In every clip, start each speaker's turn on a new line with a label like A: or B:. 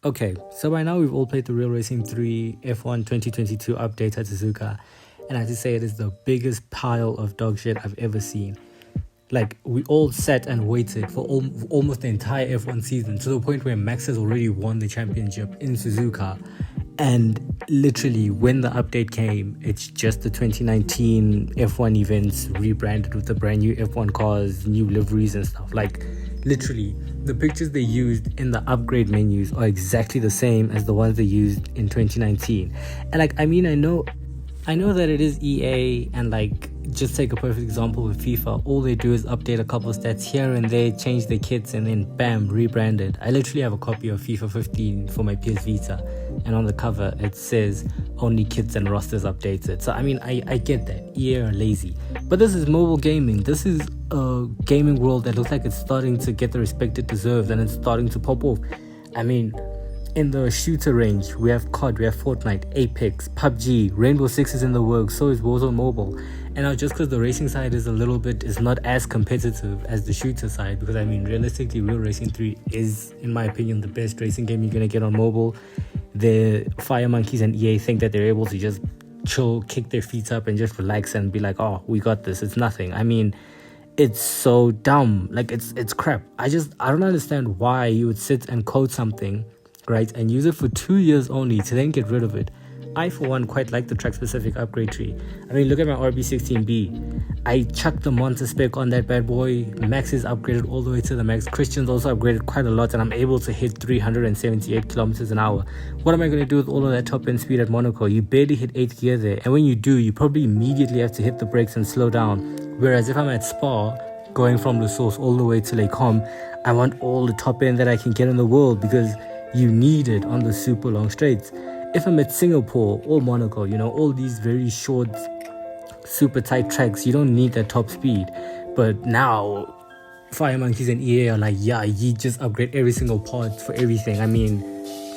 A: Okay, so by now we've all played the Real Racing 3 F1 2022 update at Suzuka, and I have to say it is the biggest pile of dog shit I've ever seen. Like, we all sat and waited for almost the entire F1 season, to the point where Max has already won the championship in Suzuka. And literally, when the update came, it's just the 2019 F1 events rebranded with the brand new F1 cars, new liveries and stuff. Like, literally, the pictures they used in the upgrade menus are exactly the same as the ones they used in 2019. And like, I mean, I know that it is EA, and like, just take a perfect example with FIFA. All they do is update a couple of stats here and there, change the kits, and then bam, rebranded. I literally have a copy of FIFA 15 for my PS Vita, and on the cover it says only kits and rosters updated. So I mean, I get that EA are lazy, but this is mobile gaming. This is a gaming world that looks like it's starting to get the respect it deserves, and it's starting to pop off. I mean, in the shooter range, we have COD, we have Fortnite, Apex, PUBG, Rainbow Six is in the works, so is Warzone Mobile. And now, just because the racing side is not as competitive as the shooter side, because I mean, realistically, Real Racing 3 is, in my opinion, the best racing game you're gonna get on mobile. The Fire Monkeys and EA think that they're able to just chill, kick their feet up, and just relax and be like, oh, we got this, it's nothing. I mean, it's so dumb. Like, it's crap. I don't understand why you would sit and code something, right, and use it for 2 years only to then get rid of it. I, for one, quite like the track-specific upgrade tree. I mean, look at my RB16B. I chucked the Monster spec on that bad boy. Max is upgraded all the way to the max. Christian's also upgraded quite a lot, and I'm able to hit 378 kilometers an hour. What am I going to do with all of that top-end speed at Monaco? You barely hit 8th gear there, and when you do, you probably immediately have to hit the brakes and slow down. Whereas if I'm at Spa, going from the source all the way to Lake Com, I want all the top end that I can get in the world, because you need it on the super long straights. If I'm at Singapore or Monaco, all these very short, super tight tracks, you don't need that top speed. But now, Fire Monkeys and EA are like, yeah, you just upgrade every single part for everything. I mean,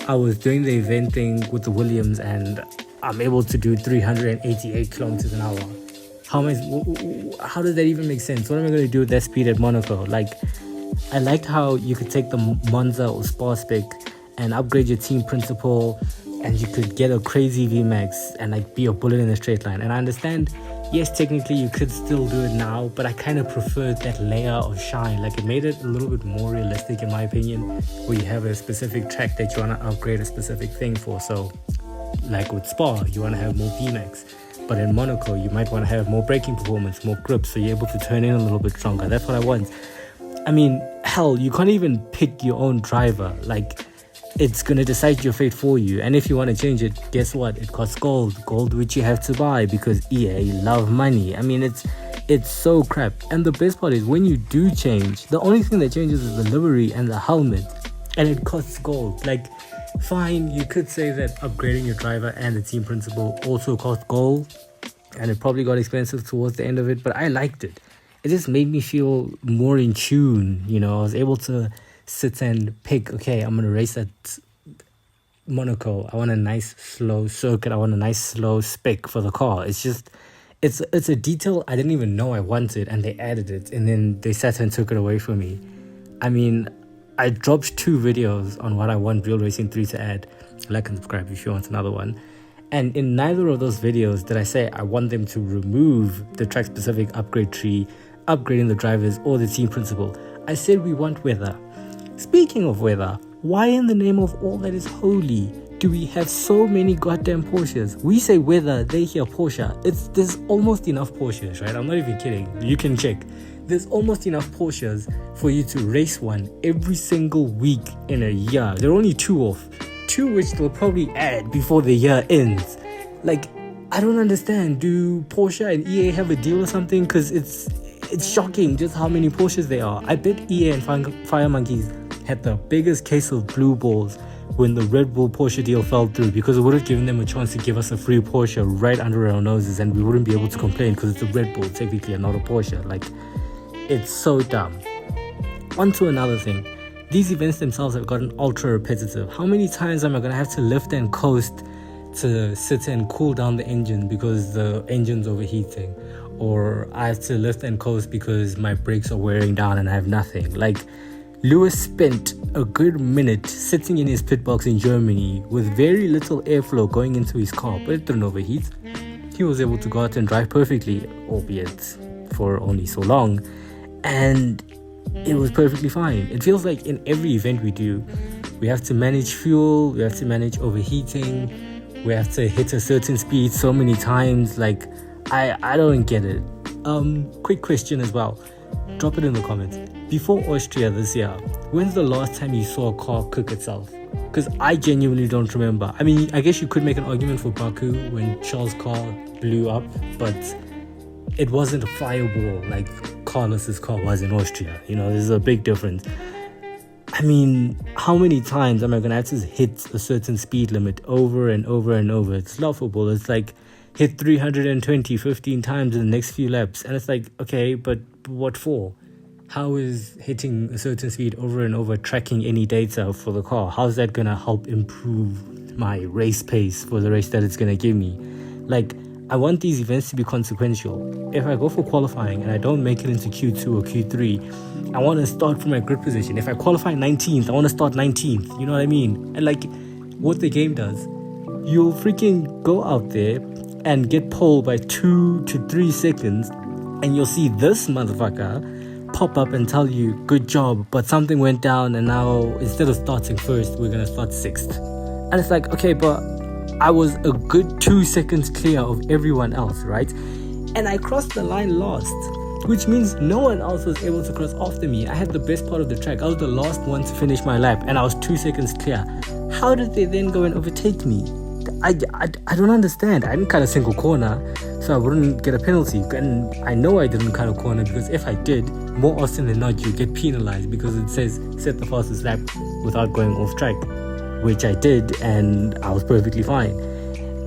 A: I was doing the event thing with the Williams, and I'm able to do 388 kilometers an hour. How does that even make sense? What am I going to do with that speed at Monaco? Like, I liked how you could take the Monza or Spa spec and upgrade your team principal, and you could get a crazy VMAX and like be a bullet in a straight line. And I understand, yes, technically you could still do it now, but I kind of preferred that layer of shine. Like, it made it a little bit more realistic, in my opinion, where you have a specific track that you want to upgrade a specific thing for. So like with Spa, you want to have more VMAX, but in Monaco you might want to have more braking performance, more grip, so you're able to turn in a little bit stronger. That's what I want. I mean, hell, you can't even pick your own driver. Like, it's going to decide your fate for you. And if you want to change it, guess what? It costs gold which you have to buy, because EA love money. I mean, it's so crap. And the best part is, when you do change, the only thing that changes is the livery and the helmet, and it costs gold. Like, fine, you could say that upgrading your driver and the team principal also cost gold, and it probably got expensive towards the end of it, but I liked it. It just made me feel more in tune. I was able to sit and pick, okay, I'm going to race at Monaco. I want a nice slow circuit. I want a nice slow spec for the car. It's just, it's a detail I didn't even know I wanted, and they added it, and then they sat and took it away from me. I mean, I dropped 2 videos on what I want Real Racing 3 to add. Like and subscribe if you want another one. And in neither of those videos did I say I want them to remove the track-specific upgrade tree, upgrading the drivers, or the team principal. I said we want weather. Speaking of weather, why in the name of all that is holy do we have so many goddamn Porsches? We say weather, they hear Porsche. There's almost enough Porsches, right? I'm not even kidding. You can check. There's almost enough Porsches for you to race one every single week in a year. There are only 2 off. 2 which they'll probably add before the year ends. Like, I don't understand. Do Porsche and EA have a deal or something? Because it's shocking just how many Porsches there are. I bet EA and Fire Monkeys had the biggest case of blue balls when the Red Bull Porsche deal fell through, because it would have given them a chance to give us a free Porsche right under our noses, and we wouldn't be able to complain because it's a Red Bull technically and not a Porsche. Like, it's so dumb. On to another thing. These events themselves have gotten ultra repetitive. How many times am I going to have to lift and coast to sit and cool down the engine because the engine's overheating? Or I have to lift and coast because my brakes are wearing down and I have nothing. Like, Lewis spent a good minute sitting in his pit box in Germany with very little airflow going into his car, but it didn't overheat. He was able to go out and drive perfectly, albeit for only so long, and it was perfectly fine. It feels like in every event we do, we have to manage fuel, we have to manage overheating, we have to hit a certain speed so many times. Like, I don't get it. Quick question as well. Drop it in the comments. Before Austria this year, when's the last time you saw a car cook itself? Because I genuinely don't remember. I mean, I guess you could make an argument for Baku when Charles' car blew up, but it wasn't a fireball like Carlos's car was in Austria. You know, there's a big difference. I mean, how many times am I going to have to hit a certain speed limit over and over and over? It's laughable. It's like hit 320 15 times in the next few laps. And it's like, okay, but what for? How is hitting a certain speed over and over tracking any data for the car? How's that going to help improve my race pace for the race that it's going to give me? Like, I want these events to be consequential. If I go for qualifying and I don't make it into Q2 or Q3, I want to start from my grid position. If I qualify 19th, I want to start 19th. You know what I mean? And like what the game does, you'll freaking go out there and get pole by 2 to 3 seconds, and you'll see this motherfucker pop up and tell you, good job, but something went down, and now instead of starting first, we're gonna start 6th. And it's like, okay, but I was a good 2 seconds clear of everyone else, right? And I crossed the line last, which means no one else was able to cross after me. I had the best part of the track. I was the last one to finish my lap, and I was 2 seconds clear. How did they then go and overtake me? I don't understand. I didn't cut a single corner, so I wouldn't get a penalty. And I know I didn't cut a corner, because if I did, more often than not, you get penalized because it says set the fastest lap without going off track, which I did, and I was perfectly fine.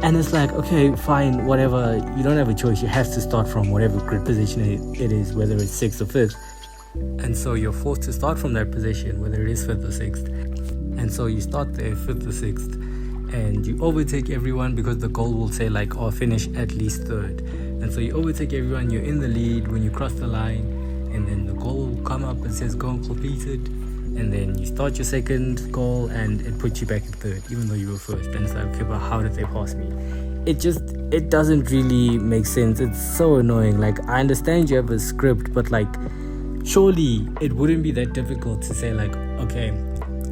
A: And it's like, okay, fine, whatever. You don't have a choice. You have to start from whatever grid position it is, whether it's 6th or 5th. And so you're forced to start from that position, whether it is 5th or 6th. And so you start there, 5th or 6th. And you overtake everyone because the goal will say like, oh, finish at least 3rd. And so you overtake everyone, you're in the lead when you cross the line, and then the goal will come up and says goal completed, and then you start your second goal and it puts you back at 3rd even though you were 1st. And it's like, okay, but how did they pass me? It doesn't really make sense. It's so annoying. Like, I understand you have a script, but like, surely it wouldn't be that difficult to say like, okay,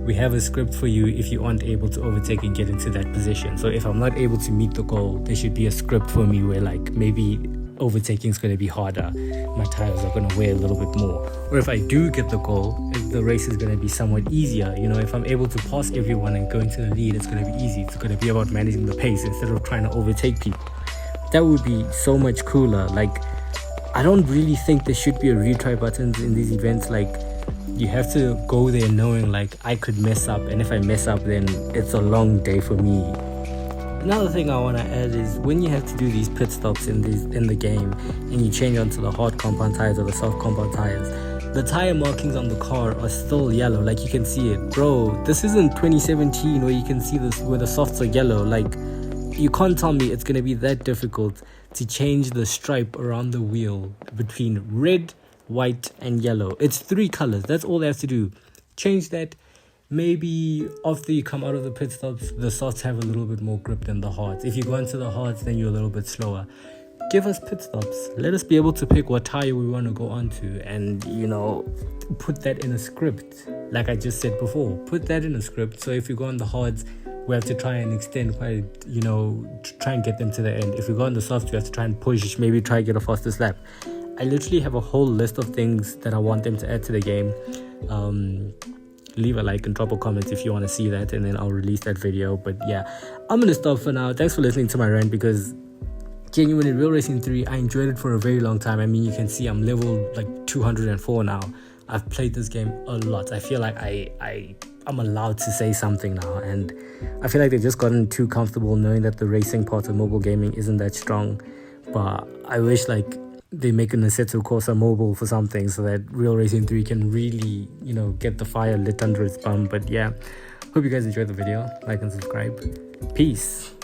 A: we have a script for you if you aren't able to overtake and get into that position. So if I'm not able to meet the goal, there should be a script for me where like maybe overtaking is going to be harder, my tires are going to weigh a little bit more. Or if I do get the goal, the race is going to be somewhat easier. You know, if I'm able to pass everyone and go into the lead, it's going to be easy. It's going to be about managing the pace instead of trying to overtake people. That would be so much cooler. Like, I don't really think there should be a retry button in these events. Like, you have to go there knowing like I could mess up, and if I mess up, then it's a long day for me. Another thing I want to add is when you have to do these pit stops in the game and you change onto the hard compound tires or the soft compound tires, the tire markings on the car are still yellow. Like, you can see it. Bro, this isn't 2017 where you can see this where the softs are yellow. Like, you can't tell me it's going to be that difficult to change the stripe around the wheel between red, white and yellow. It's 3 colors. That's all they have to do. Change that. Maybe after you come out of the pit stops, the softs have a little bit more grip than the hards. If you go into the hards, then you're a little bit slower. Give us pit stops. Let us be able to pick what tire we want to go onto, and, you know, put that in a script. Like I just said before, put that in a script. So if you go on the hards, we have to try and extend quite, you know, try and get them to the end. If we go on the softs, we have to try and push, maybe try and get a fastest lap. I literally have a whole list of things that I want them to add to the game. Leave a like and drop a comment if you want to see that, and then I'll release that video. But yeah, I'm gonna stop for now. Thanks for listening to my rant, because genuinely, Real Racing 3, I enjoyed it for a very long time. I mean, you can see I'm level like 204 now. I've played this game a lot. I feel like I'm allowed to say something now, and I feel like they've just gotten too comfortable knowing that the racing part of mobile gaming isn't that strong. But I wish like they make an Assetto Corsa mobile for something so that Real Racing 3 can really, you know, get the fire lit under its bum. But yeah, hope you guys enjoyed the video. Like and subscribe. Peace.